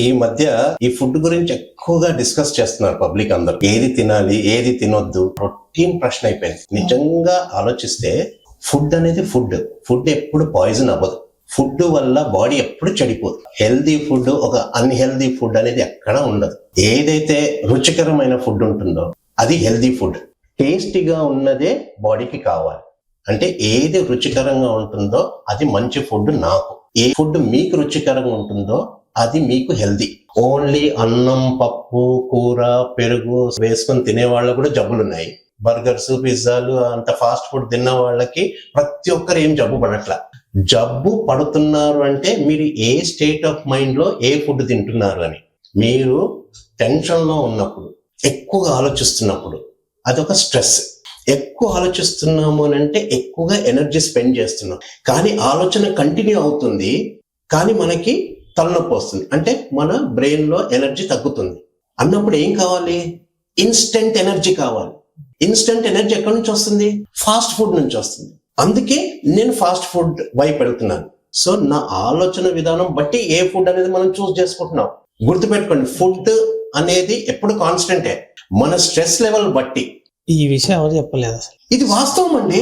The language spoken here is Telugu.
ఈ మధ్య ఈ ఫుడ్ గురించి ఎక్కువగా డిస్కస్ చేస్తున్నారు పబ్లిక్ అందరూ. ఏది తినాలి, ఏది తినొద్దు, రొటీన్ ప్రశ్న అయిపోయింది. నిజంగా ఆలోచిస్తే ఫుడ్ అనేది ఫుడ్ ఎప్పుడు పాయిజన్ అవ్వదు. ఫుడ్ వల్ల బాడీ ఎప్పుడు చెడిపోదు. హెల్దీ ఫుడ్, ఒక అన్హెల్దీ ఫుడ్ అనేది ఎక్కడా ఉండదు. ఏదైతే రుచికరమైన ఫుడ్ ఉంటుందో అది హెల్దీ ఫుడ్. టేస్టీగా ఉన్నదే బాడీకి కావాలి. అంటే ఏది రుచికరంగా ఉంటుందో అది మంచి ఫుడ్ నాకు. ఏ ఫుడ్ మీకు రుచికరంగా ఉంటుందో అది మీకు హెల్దీ. ఓన్లీ అన్నం, పప్పు, కూర, పెరుగు వేసుకొని తినే వాళ్ళకు కూడా జబ్బులు ఉన్నాయి. బర్గర్స్, పిజ్జాలు, అంత ఫాస్ట్ ఫుడ్ తిన్న వాళ్ళకి ప్రతి ఒక్కరు ఏం జబ్బు పడట్లా. జబ్బు పడుతున్నారు అంటే మీరు ఏ స్టేట్ ఆఫ్ మైండ్ లో ఏ ఫుడ్ తింటున్నారు అని. మీరు టెన్షన్ లో ఉన్నప్పుడు, ఎక్కువగా ఆలోచిస్తున్నప్పుడు అదొక స్ట్రెస్. ఎక్కువ ఆలోచిస్తున్నాము అని అంటే ఎక్కువగా ఎనర్జీ స్పెండ్ చేస్తున్నాం. కానీ ఆలోచన కంటిన్యూ అవుతుంది, కానీ మనకి తలనొప్పి వస్తుంది. అంటే మన బ్రెయిన్ లో ఎనర్జీ తగ్గుతుంది అన్నప్పుడు ఏం కావాలి? ఇన్స్టెంట్ ఎనర్జీ కావాలి. ఇన్స్టెంట్ ఎనర్జీ ఎక్కడి నుంచి వస్తుంది? ఫాస్ట్ ఫుడ్ నుంచి వస్తుంది. అందుకే నేను ఫాస్ట్ ఫుడ్ వైపు వెళ్తున్నాను. సో నా ఆలోచన విధానం బట్టి ఏ ఫుడ్ అనేది మనం చూస్ చేసుకుంటున్నాం. గుర్తుపెట్టుకోండి, ఫుడ్ అనేది ఎప్పుడు కాన్స్టెంటే. మన స్ట్రెస్ లెవెల్ బట్టి. ఈ విషయం ఎవరు చెప్పలేదు అసలు. ఇది వాస్తవం అండి.